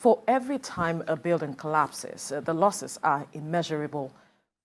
For every time a building collapses, the losses are immeasurable,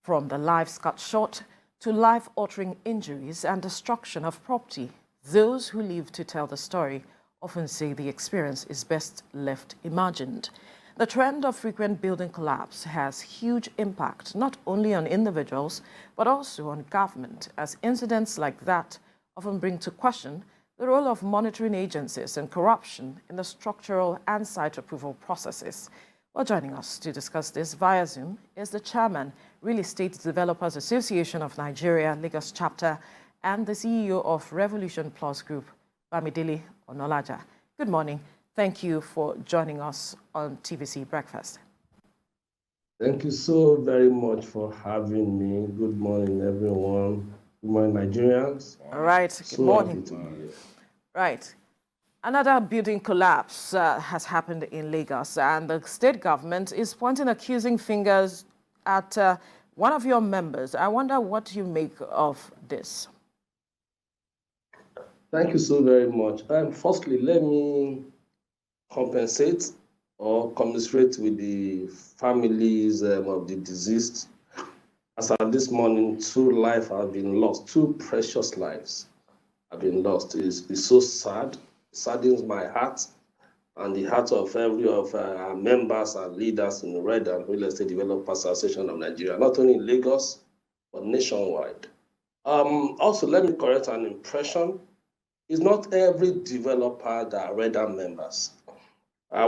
from the lives cut short to life-altering injuries and destruction of property. Those who live to tell the story often say the experience is best left imagined. The trend of frequent building collapse has huge impact not only on individuals but also on government, as incidents like that often bring to question the role of monitoring agencies and corruption in the structural and site approval processes. Well, joining us to discuss this via Zoom is the chairman, Real Estate Developers Association of Nigeria, Lagos chapter, and the CEO of Revolution Plus Group, Bamidele Onalaja. Good morning. Thank you for joining us on TVC Breakfast. Thank you so very much for having me. Good morning, everyone. Good morning, Nigerians. All right. Good morning. Happy to be here. Right. Another building collapse has happened in Lagos, and the state government is pointing accusing fingers at one of your members. I wonder what you make of this. Thank you so very much. Firstly, let me compensate or commiserate with the families of the deceased. As of this morning, 2 lives have been lost, 2 precious lives have been lost. It's so sad. It saddens my heart and the heart of every of our members and leaders in the Red and Real Estate Developers Association of Nigeria, not only in Lagos, but nationwide. Also, let me correct an impression. It's not every developer that are Red Hand members.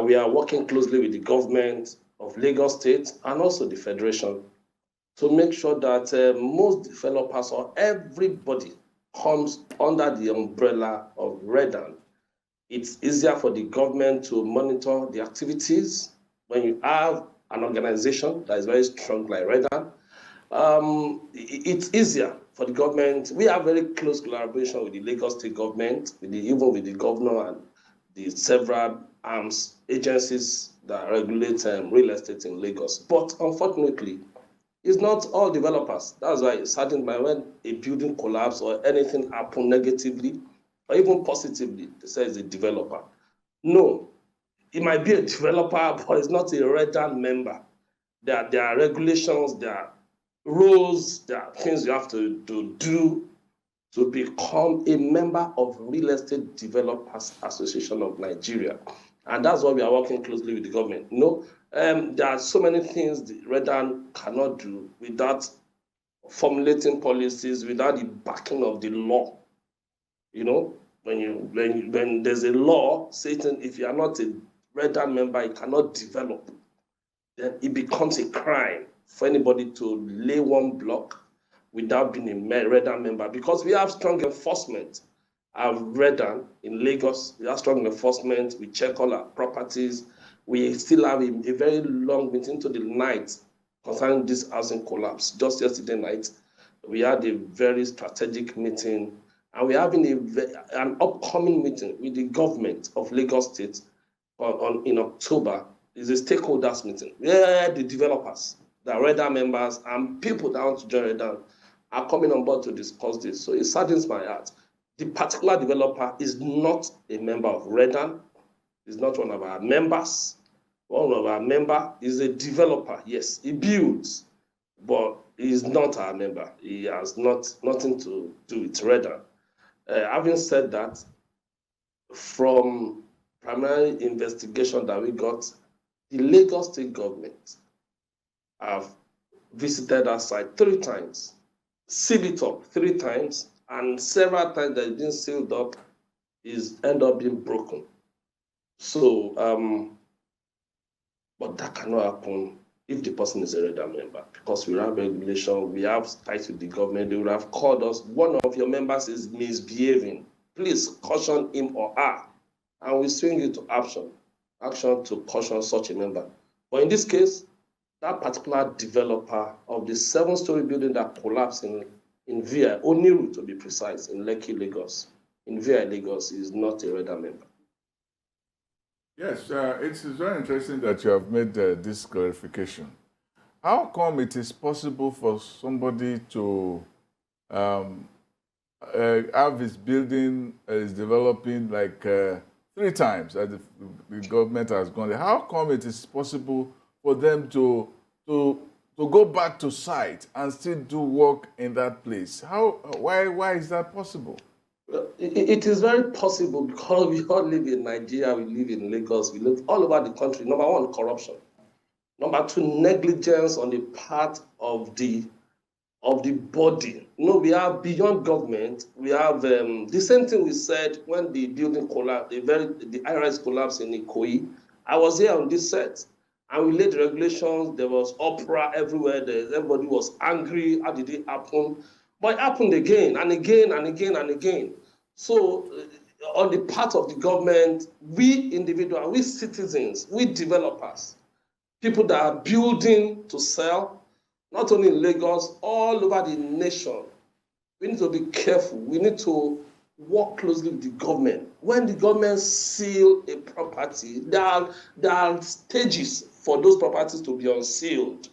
We are working closely with the government of Lagos State and also the Federation to make sure that most developers or everybody comes under the umbrella of Red Hand. It's easier for the government to monitor the activities when you have an organization that is very strong like Red Hand. It's easier for the government. We have very close collaboration with the Lagos State government, even with the governor and the several arms agencies that regulate real estate in Lagos. But unfortunately, it's not all developers. That's why it's saddened by when a building collapse or anything happen negatively or even positively, they say it's a developer. No, it might be a developer, but it's not a Red Hand member. There are regulations, there are rules, there are things you have to do to become a member of Real Estate Developers Association of Nigeria. And that's why we are working closely with the government. There are so many things the Red Hand cannot do without formulating policies, without the backing of the law. When there's a law saying if you are not a Red Hand member, you cannot develop, then it becomes a crime for anybody to lay one block without being a Red Hand member, because we have strong enforcement. I've Red Hand in Lagos. We have strong enforcement. We check all our properties. We still have a very long meeting to the night concerning this housing collapse. Just yesterday night, we had a very strategic meeting, and we're having an upcoming meeting with the government of Lagos State in October. It's a stakeholders meeting where the developers, the Red Hand members, and people that want to join Red Hand are coming on board to discuss this. So it saddens my heart. The particular developer is not a member of Red Hand. He's not one of our members. One of our members is a developer. Yes, he builds, but he is not our member. He has nothing to do with Red Hand. Having said that, from primary investigation that we got, the Lagos State government have visited our site 3 times, sealed it up 3 times, and several times that it's been sealed up is end up being broken. So, but that cannot happen if the person is a Red Hand member, because we have regulation, we have ties with the government. They would have called us, one of your members is misbehaving, please caution him or her, and we swing it to action to caution such a member. But in this case, that particular developer of the 7-story building that collapsed in VI, Oniru to be precise, in Lekki, Lagos, in VI, Lagos, is not a Red Hand member. Yes, it is very interesting that you have made this clarification. How come it is possible for somebody to have his building is developing like 3 times that the government has gone there. How come it is possible for them to go back to site and still do work in that place? Why is that possible? It is very possible because we all live in Nigeria, we live in Lagos, we live all over the country. Number one, corruption. Number two, negligence on the part of the body. We are beyond government. We have the same thing we said when the building collapsed, the high-rise collapse in Ikoyi. I was here on this set, and we laid regulations. There was uproar everywhere. Everybody was angry. How did it happen? But it happened again and again and again and again. So on the part of the government, we individuals, we citizens, we developers, people that are building to sell, not only in Lagos, all over the nation, we need to be careful. We need to work closely with the government. When the government seal a property, there are stages for those properties to be unsealed.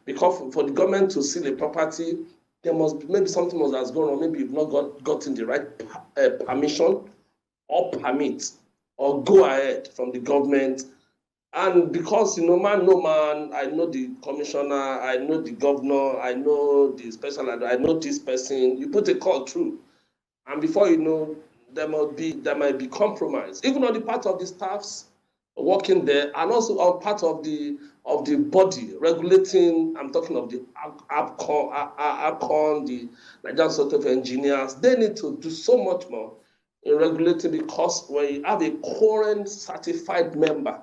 Because for the government to seal a property, there must be, maybe something must have gone wrong. Maybe you've not gotten the right permission or permit or go ahead from the government. And because, man, no man, I know the commissioner, I know the governor, I know the special, I know this person, you put a call through. And before you know, there might be compromise, even on the part of the staffs working there, and also on part of the body regulating. I'm talking of the APCON, the Nigerian Sort of Engineers. They need to do so much more in regulating, because when you have a current certified member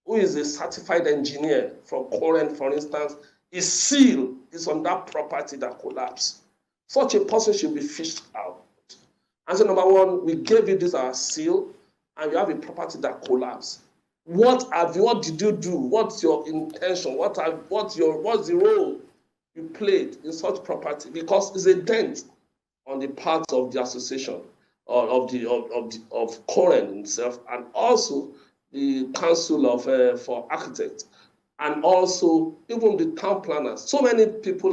who is a certified engineer from current, for instance, is seal is on that property that collapsed, such a person should be fished out. And so, number one, we gave you this our seal, and you have a property that collapsed. What did you do? What's your intention? What's the role you played in such property? Because it's a dent on the part of the association or of Koren himself, and also the Council of for Architects, and also even the town planners. So many people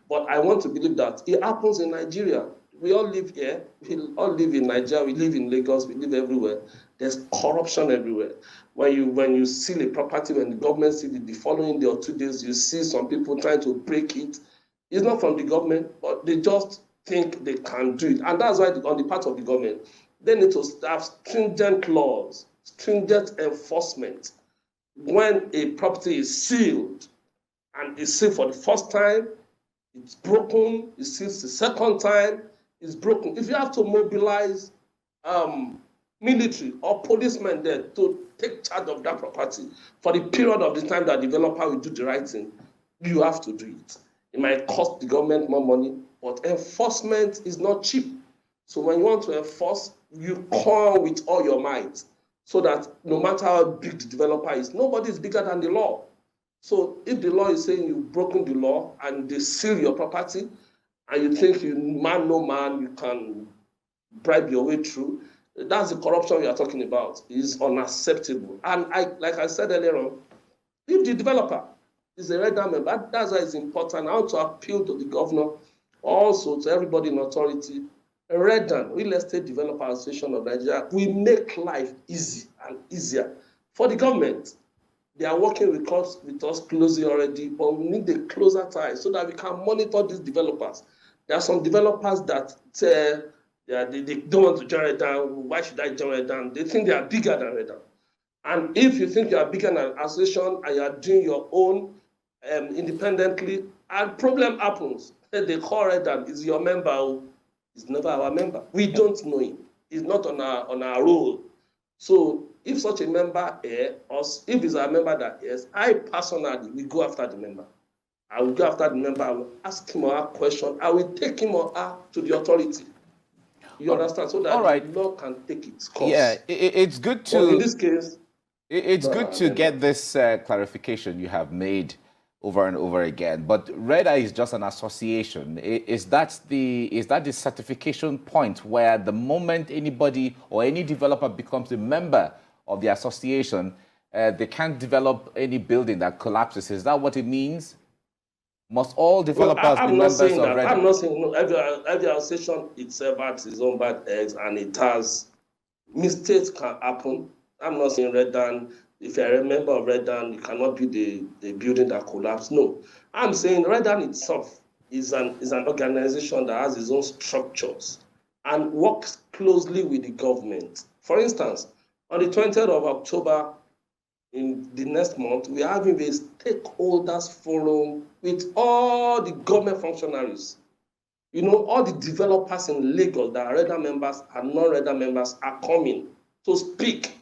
but I want to believe that it happens in Nigeria. We all live here. We all live in Nigeria. We live in Lagos. We live everywhere. There's corruption everywhere. When you seal a property, when the government seals it, the following day or 2 days, you see some people trying to break it. It's not from the government, but they just think they can do it. And that's why on the part of the government, they need to have stringent laws, stringent enforcement. When a property is sealed, and it's sealed for the first time, it's broken, it's sealed the second time, it's broken. If you have to mobilize military or policemen there to take charge of that property for the period of the time that developer will do the right thing, you have to do it. It might cost the government more money, but enforcement is not cheap. So when you want to enforce, you come with all your might, so that no matter how big the developer is, nobody is bigger than the law. So if the law is saying you've broken the law and they seal your property, and you think you can bribe your way through, that's the corruption we are talking about. It's unacceptable. And like I said earlier on, if the developer is a red member, that's why it's important. I want to appeal to the governor, also to everybody in authority. Redan, Real Estate Developer Association of Nigeria, we make life easy and easier for the government. They are working with us closely already, but we need a closer tie so that we can monitor these developers. There are some developers that they don't want to join Redan. Why should I join Redan? They think they are bigger than Redan. And if you think you are bigger than an association and you are doing your own independently, and problem happens, they call Redan, is your member. He's never our member. We don't know him. He's not on our roll. So if such a member if it's a member that I personally will go after the member. I will go after the member. I will ask him or her question. I will take him or her to the authority. You understand? So that the law can take its course. Yeah, it's good to. But in this case, it's good to get this clarification you have made over and over again. But REDA is just an association. Is that the certification point where the moment anybody or any developer becomes a member of the association, they can't develop any building that collapses? Is that what it means? Must all developers be members of REDA? I'm not saying no. Every association itself has its own bad eggs, and it has Mistakes can happen. I'm not saying Redan, if you're a member of Redan, you cannot build a building that collapsed. No. I'm saying Redan itself is an organization that has its own structures and works closely with the government. For instance, on the 20th of October, in the next month, we are having a stakeholders forum with all the government functionaries. You know, all the developers in Lagos that are Redan members and non-Redan members are coming to speak,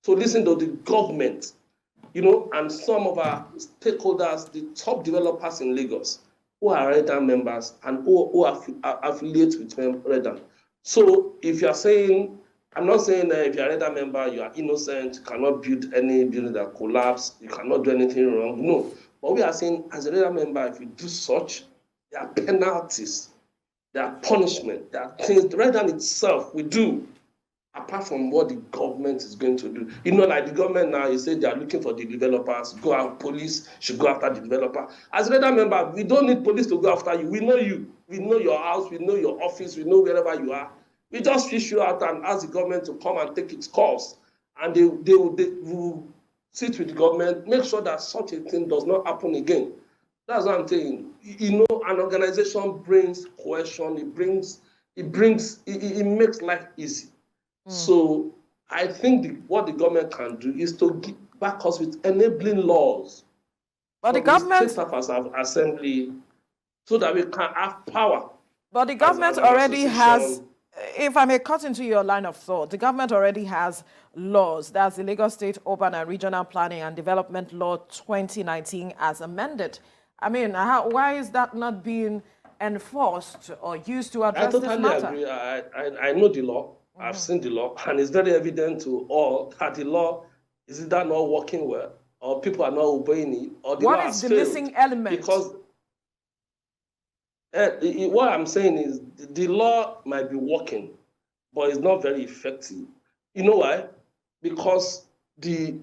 to listen to the government, you know, and some of our stakeholders, the top developers in Lagos, who are Redan members and who are affiliated with Redan. So if you are saying, I'm not saying that if you're a Redan member, you are innocent, you cannot build any building that collapse, you cannot do anything wrong. No. But we are saying, as a Redan member, if you do such, there are penalties, there are punishment, there are things Redan itself we do, apart from what the government is going to do. You know, like the government now, you say they are looking for the developers, go out, police should go after the developer. As a Redan member, we don't need police to go after you. We know you. We know your house, we know your office, we know wherever you are. We just fish you out and ask the government to come and take its course. And they will sit with the government, make sure that such a thing does not happen again. That's what I'm saying. You know, an organization brings cohesion, it makes life easy. So I think what the government can do is to back us with enabling laws. But the government, State of assembly, so that we can have power. but the government already has, if I may cut into your line of thought, the government already has laws. That's the Lagos State Urban and Regional Planning and Development Law 2019 as amended. I mean, why is that not being enforced or used to address this matter? I totally agree. I know the law. I've seen the law, and it's very evident to all that the law is either not working well, or people are not obeying it, or the law has failed. What is the missing element? Because what I'm saying is the law might be working, but it's not very effective. You know why? Because the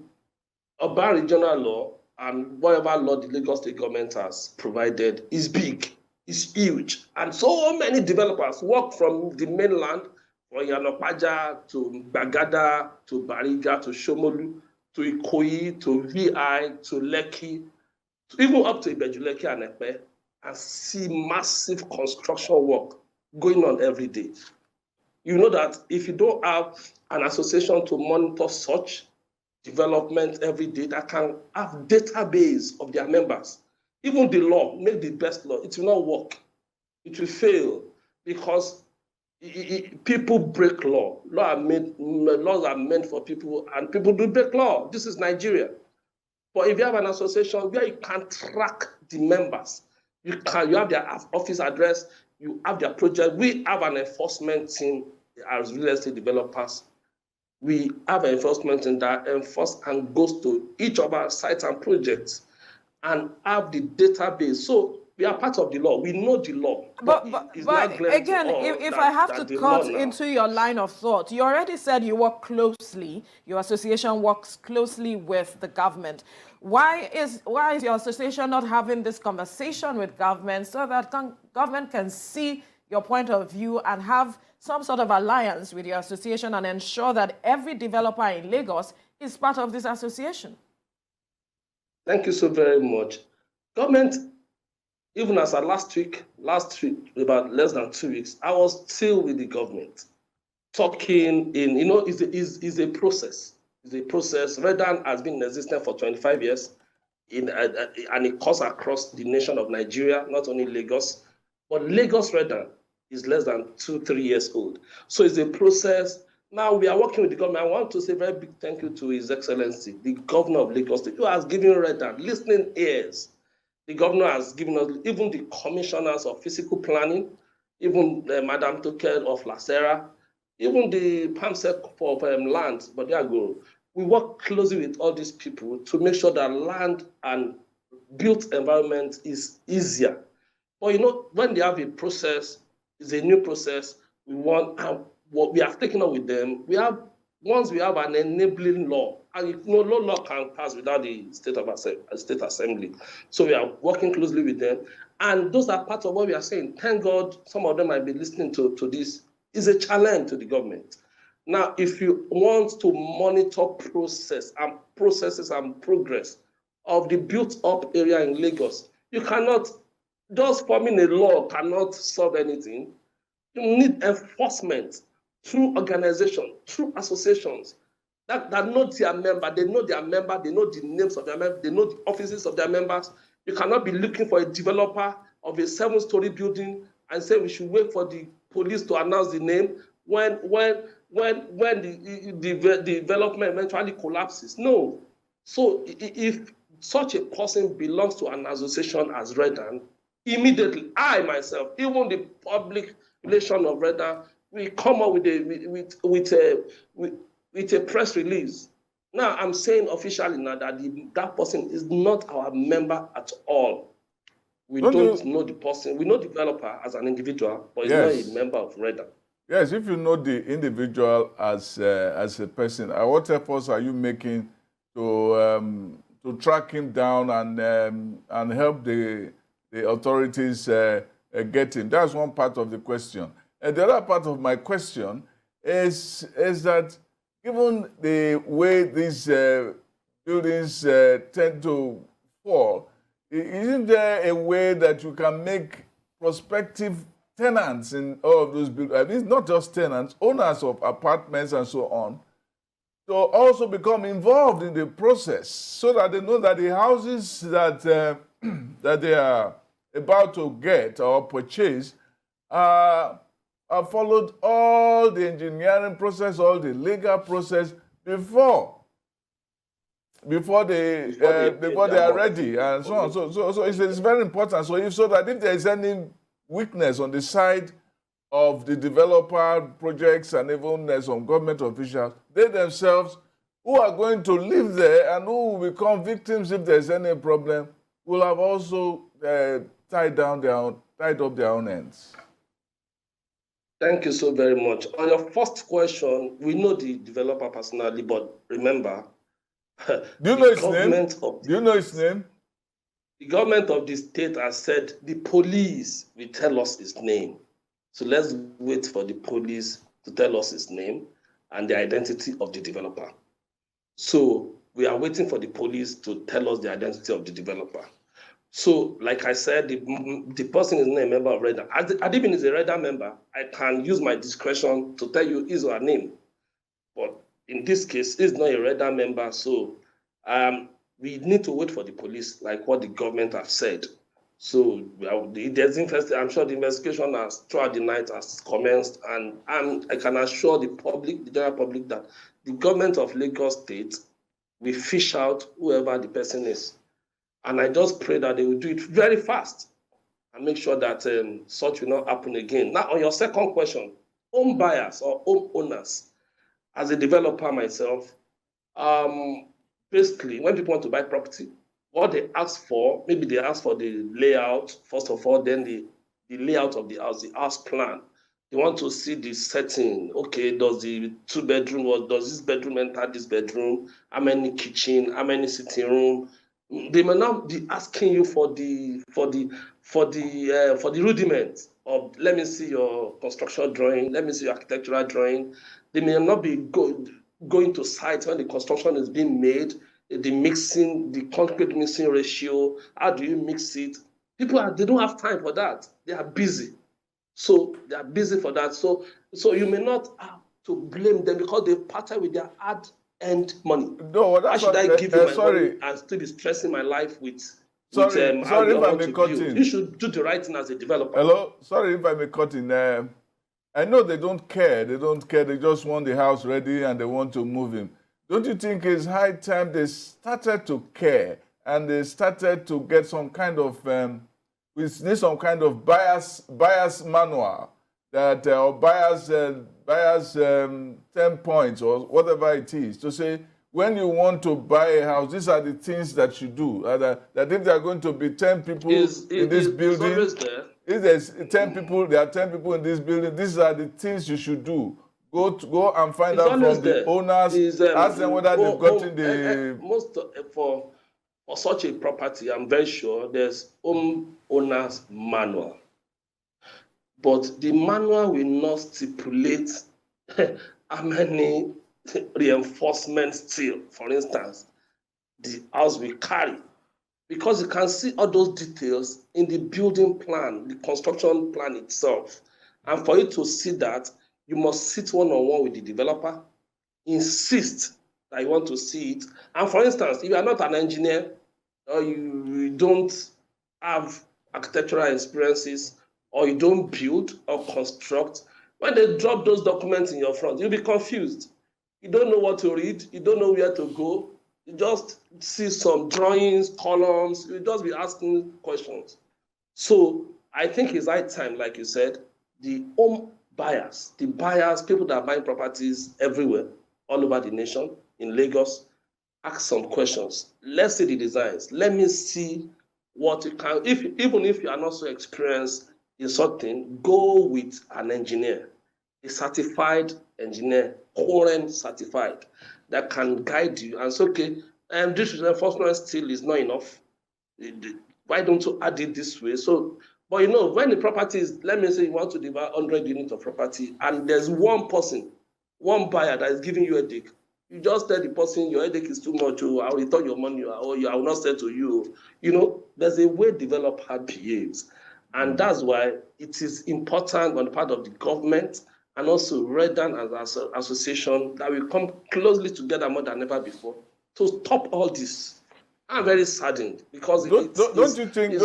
urban regional law and whatever law the Lagos State government has provided is big, is huge, and so many developers work from the mainland, from Yanopaja to Bagada to Bariga to Shomolu to Ikoyi to VI to Lekki, even up to Ibejuleki and Epe, and see massive construction work going on every day. You know that if you don't have an association to monitor such development every day that can have database of their members, even the law, make the best law, it will not work. It will fail because people break law. Laws are meant for people, and people do break law. This is Nigeria. But if you have an association where you can track the members, you have their office address, you have their project. We have an enforcement team as real estate developers. We have an enforcement team that enforces and goes to each of our sites and projects and have the database. So we are part of the law. We know the law. But again, if I have to cut into your line of thought, you already said you work closely, your association works closely with the government. Why is your association not having this conversation with government so that government can see your point of view and have some sort of alliance with your association and ensure that every developer in Lagos is part of this association? Thank you so very much. Government, even as last week, about less than 2 weeks, I was still with the government, talking in, you know, it's a process. It's a process. Redan has been in existence for 25 years, and it cuts across the nation of Nigeria, not only Lagos, but Lagos Redan is less than 2-3 years old. So it's a process. Now we are working with the government. I want to say a very big thank you to His Excellency, the Governor of Lagos State, who has given Redan listening ears. The governor has given us, even the commissioners of physical planning, even Madam Tokel of Lacera, even the PAMSEC of land, but they are good. We work closely with all these people to make sure that land and built environment is easier. But you know, when they have a process, it's a new process, what we have taken up with them, once we have an enabling law, and you know, no law can pass without the state assembly. So we are working closely with them. And those are part of what we are saying. Thank God some of them might be listening to this. It's a challenge to the government. Now, if you want to monitor processes and progress of the built-up area in Lagos, you cannot, just forming a law cannot solve anything. You need enforcement through organization, through associations that know their member, they know their member, they know the names of their members, they know the offices of their members. You cannot be looking for a developer of a 7-story building and say we should wait for the police to announce the name when the development eventually collapses. No. So if such a person belongs to an association as Redan, immediately, I myself, even the public relation of Redan, we come up with a press release. Now, I'm saying officially now that that person is not our member at all. We don't know the person. We know the developer as an individual, but he's not a member of Redan. Yes, if you know the individual as a person, what efforts are you making to track him down and help the authorities get him? That's one part of the question. And the other part of my question is that given the way these buildings tend to fall, isn't there a way that you can make prospective tenants in all of those buildings, I mean, it's not just tenants, owners of apartments and so on, to also become involved in the process so that they know that the houses that, that they are about to get or purchase have followed all the engineering process, all the legal process before they are ready and so on. So it's very important. So that if there is any weakness on the side of the developer projects and even some government officials, they themselves who are going to live there and who will become victims if there's any problem will have also tied up their own ends. Thank you so very much. On your first question, we know the developer personally, but remember, do you know his name? Do you know his name? The government of the state has said the police will tell us his name. So let's wait for the police to tell us his name and the identity of the developer. So we are waiting for the police to tell us the identity of the developer. So, like I said, the person is not a member of Redan. Adibin is a Redan member. I can use my discretion to tell you his or her name. But in this case, he's not a Redan member. So we need to wait for the police, like what the government has said. So I'm sure the investigation has throughout the night has commenced, and I can assure the public, the general public, that the government of Lagos State will fish out whoever the person is. And I just pray that they will do it very fast and make sure that such will not happen again. Now, on your second question, home buyers or home owners, as a developer myself, basically, when people want to buy property, what they ask for, maybe they ask for the layout, first of all, then the layout of the house plan. They want to see the setting. Okay, does the 2-bedroom, or does this bedroom enter this bedroom? How many kitchen? How many sitting room? They may not be asking you for the rudiments of, let me see your construction drawing, let me see your architectural drawing. They may not be going to sites when the construction is being made, the mixing, the concrete mixing ratio, how do you mix it? They don't have time for that. They are busy. So they are busy for that. So you may not have to blame them because they partner with their hard-earned money. No, why should I give you my money and still be stressing my life with sorry if I may cut in. You should do the right thing as a developer. Hello? Sorry if I may cut in. I know they don't care. They don't care. They just want the house ready and they want to move in. Don't you think it's high time they started to care and they started to get some kind of, we need some kind of buyer's manual that, or buyer's 10 points or whatever it is, to say, when you want to buy a house, these are the things that you do. That if there are going to be 10 people in this building, if there's 10 people, there are 10 people in this building, these are the things you should do. Go and find out from the owners, ask them whether they've gotten the... For such a property, I'm very sure there's home owner's manual. But the manual will not stipulate how many reinforcements still, for instance, the house will carry. Because you can see all those details in the building plan, the construction plan itself. And for you to see that, you must sit one-on-one with the developer, insist that you want to see it. And for instance, if you are not an engineer or you don't have architectural experiences or you don't build or construct, when they drop those documents in your front, you'll be confused. You don't know what to read. You don't know where to go. You just see some drawings, columns. You just be asking questions. So I think it's high time, like you said, the home buyers, people that are buying properties everywhere, all over the nation, in Lagos, ask some questions. Let's see the designs. Let me see what you can, even if you are not so experienced in something, go with an engineer, a certified engineer, current certified, that can guide you and say, okay, this enforcement still is not enough. Why don't you add it this way? So, but you know, when the property is, let me say you want to divide 100 units of property and there's one person, one buyer that is giving you a headache, you just tell the person your headache is too much, or I will return your money, or I will not sell to you. You know, there's a way developer behaves. And that's why it is important on the part of the government and also Redan as an association that we come closely together more than ever before to stop all this. I'm very saddened because don't you think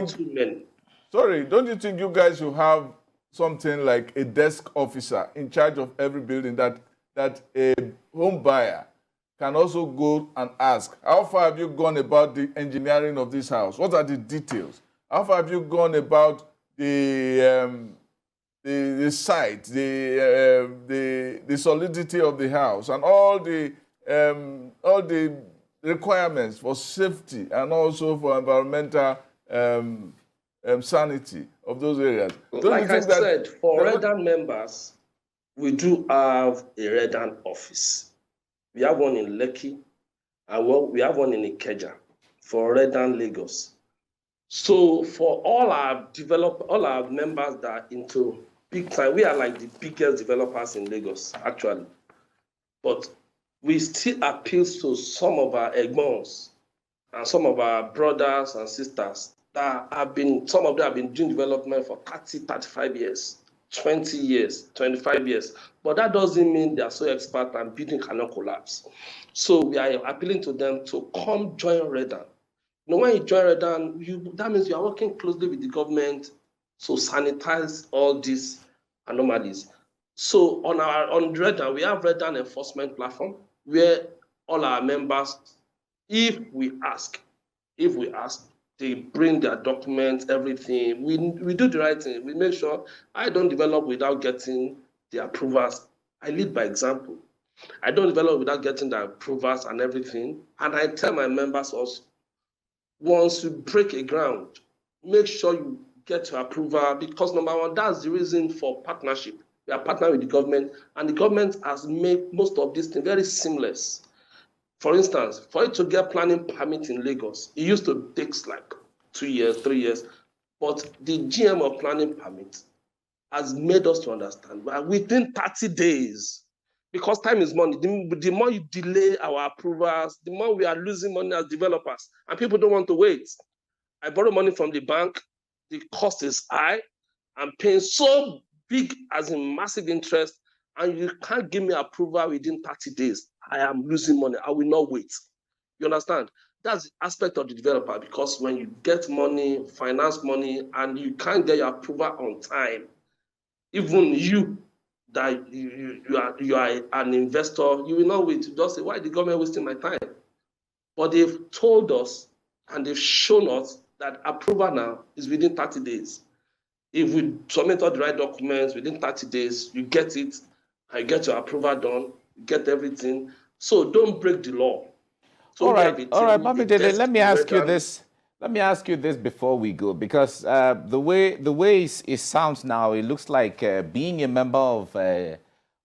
too many. Sorry, don't you think you guys should have something like a desk officer in charge of every building that a home buyer can also go and ask, how far have you gone about the engineering of this house? What are the details? How far have you gone about the site, the solidity of the house, and all the requirements for safety and also for environmental sanity of those areas? Like I said, for Redan members, we do have a Redan office. We have one in Lekki, and we have one in Ikeja for Redan Lagos. So for all our members that are into big time, we are like the biggest developers in Lagos, actually. But we still appeal to some of our egbons and some of our brothers and sisters that some of them have been doing development for 30, 35 years, 20 years, 25 years. But that doesn't mean they are so expert and building cannot collapse. So we are appealing to them to come join Redan. You know, when you join Redan, that means you are working closely with the government to sanitize all these anomalies. So on Redan, we have Redan enforcement platform where all our members, if we ask, they bring their documents, everything. We do the right thing. We make sure I don't develop without getting the approvals. I lead by example. I don't develop without getting the approvals and everything. And I tell my members also, once you break a ground, make sure you get your approval, because number one, that's the reason for partnership. We are partnering with the government, and the government has made most of this thing very seamless. For instance, for you to get planning permit in Lagos, it used to take like 2 years, 3 years, but the GM of planning permit has made us to understand within 30 days, because time is money. The more you delay our approvals, the more we are losing money as developers, and people don't want to wait. I borrow money from the bank, the cost is high, I'm paying so big as in massive interest, and you can't give me approval within 30 days. I am losing money. I will not wait. You understand? That's the aspect of the developer, because when you get money, finance money, and you can't get your approval on time, even you that you are an investor, you will not wait. You just say, why is the government wasting my time? But they've told us and they've shown us that approval now is within 30 days. If we submit all the right documents within 30 days, you get it, and you get your approval done, you get everything. So don't break the law. So all right, Bamidele, let me ask you this. Let me ask you this before we go, because the way it sounds now, it looks like being a member of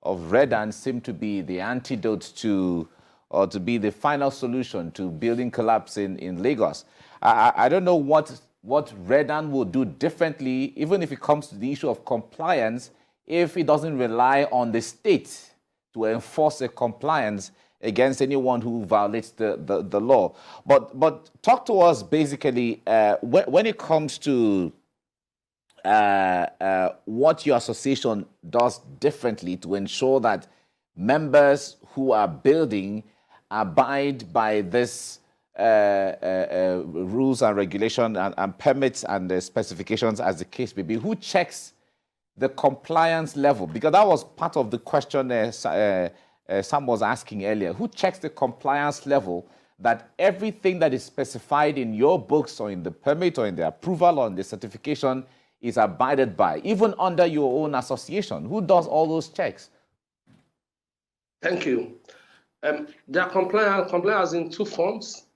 Redan seemed to be the antidote to, or to be the final solution to building collapse in Lagos. I don't know what Redan will do differently, even if it comes to the issue of compliance, if it doesn't rely on the state to enforce a compliance against anyone who violates the law. But talk to us basically when it comes to what your association does differently to ensure that members who are building abide by this rules and regulation and permits and the specifications as the case may be. Who checks the compliance level? Because that was part of the question Sam was asking earlier. Who checks the compliance level that everything that is specified in your books or in the permit or in the approval or in the certification is abided by, even under your own association? Who does all those checks? Thank you. There are compliance in two forms.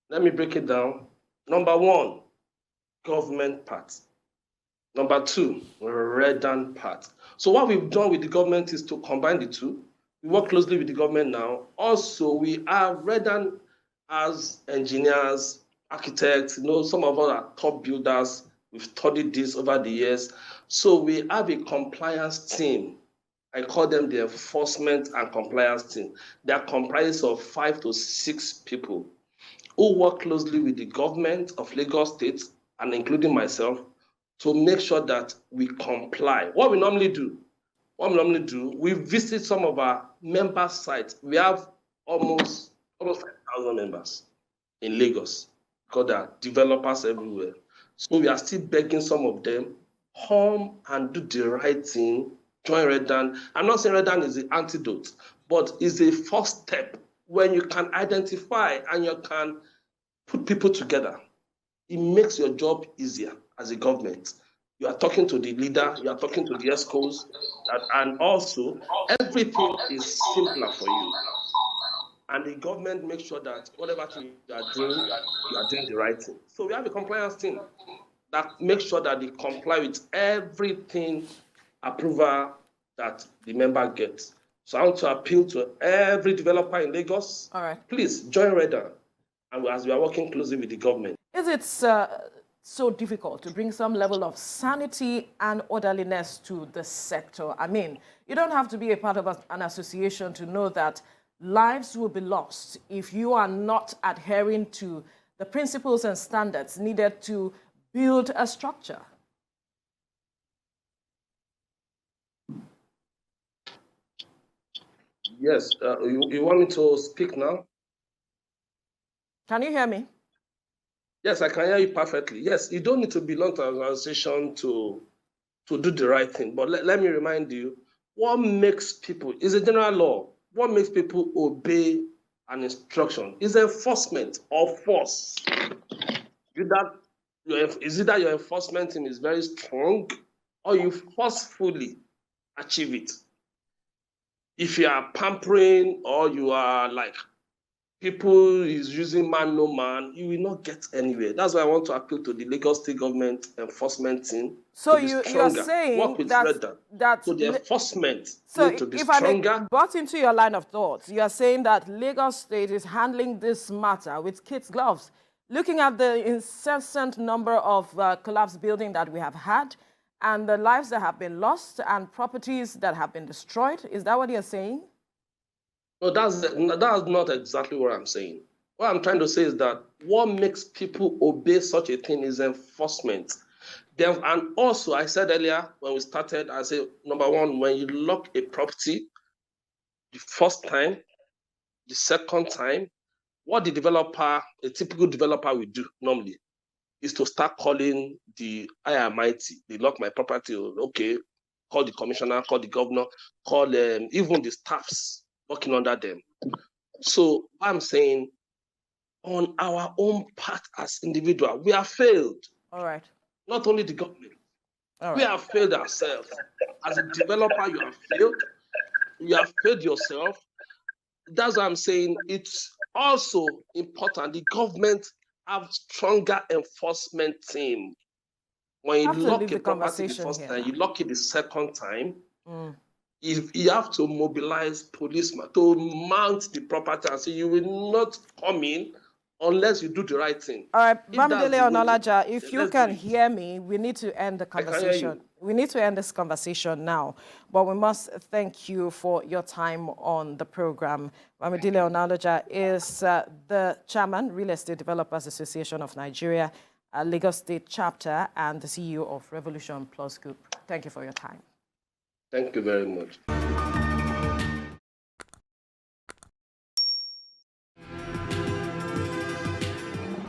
Let me break it down. Number one, government part. Number two, redundant part. So what we've done with the government is to combine the two. We work closely with the government now. Also, we are redundant as engineers, architects. Some of us are top builders. We've studied this over the years. So we have a compliance team. I call them the enforcement and compliance team. They are comprised of 5 to 6 people who work closely with the government of Lagos State, and including myself, to make sure that we comply. What we normally do, we visit some of our member sites. We have almost 5,000 members in Lagos because there are developers everywhere. So we are still begging some of them, come and do the right thing, join Redan. I'm not saying Redan is the antidote, but it's a first step when you can identify and you can put people together. It makes your job easier as a government. You are talking to the leader, you are talking to the ESCOs, and also everything is simpler for you. And the government makes sure that whatever thing you are doing the right thing. So we have a compliance team that makes sure that they comply with everything approval that the member gets. So I want to appeal to every developer in Lagos. All right. Please join Redan, and as we are working closely with the government. Is it so difficult to bring some level of sanity and orderliness to the sector? I mean, you don't have to be a part of an association to know that lives will be lost if you are not adhering to the principles and standards needed to build a structure. Yes, you want me to speak now? Can you hear me? Yes, I can hear you perfectly. Yes, you don't need to belong to an organization to do the right thing. But let me remind you, what makes people, is a general law, what makes people obey an instruction is enforcement or force. Is it that your enforcement team is very strong or you forcefully achieve it? If you are pampering or you are like people is using man no man, you will not get anywhere. That's why I want to appeal to the Lagos State government enforcement team. So you are saying that so the enforcement so need to be if stronger. I may butt into your line of thoughts, you are saying that Lagos State is handling this matter with kids' gloves. Looking at the incessant number of collapsed buildings that we have had and the lives that have been lost and properties that have been destroyed, is that what you're saying? No, that's not exactly what I'm saying. What I'm trying to say is that what makes people obey such a thing is enforcement. And also, I said earlier when we started, I said, number one, when you lock a property, the first time, the second time, what the developer, a typical developer will do normally is to start calling the high and mighty. They lock my property, okay, call the commissioner, call the governor, call even the staffs working under them. So I'm saying on our own part as individuals, we have failed. All right. Not only the government. All right. We have failed ourselves. As a developer, you have failed. You have failed yourself. That's why I'm saying it's also important. The government have stronger enforcement team. When you lock a property the first time, you lock it the second time, if you have to mobilize policemen to mount the property and say you will not come in unless you do the right thing. All right, Bamidele Onalaja, if you can hear me, we need to end the conversation. we need to end this conversation now, but we must thank you for your time on the program. Bamidele Onalaja is the chairman, Real Estate Developers Association of Nigeria, Lagos State Chapter, and the CEO of Revolution Plus Group. Thank you for your time. Thank you very much.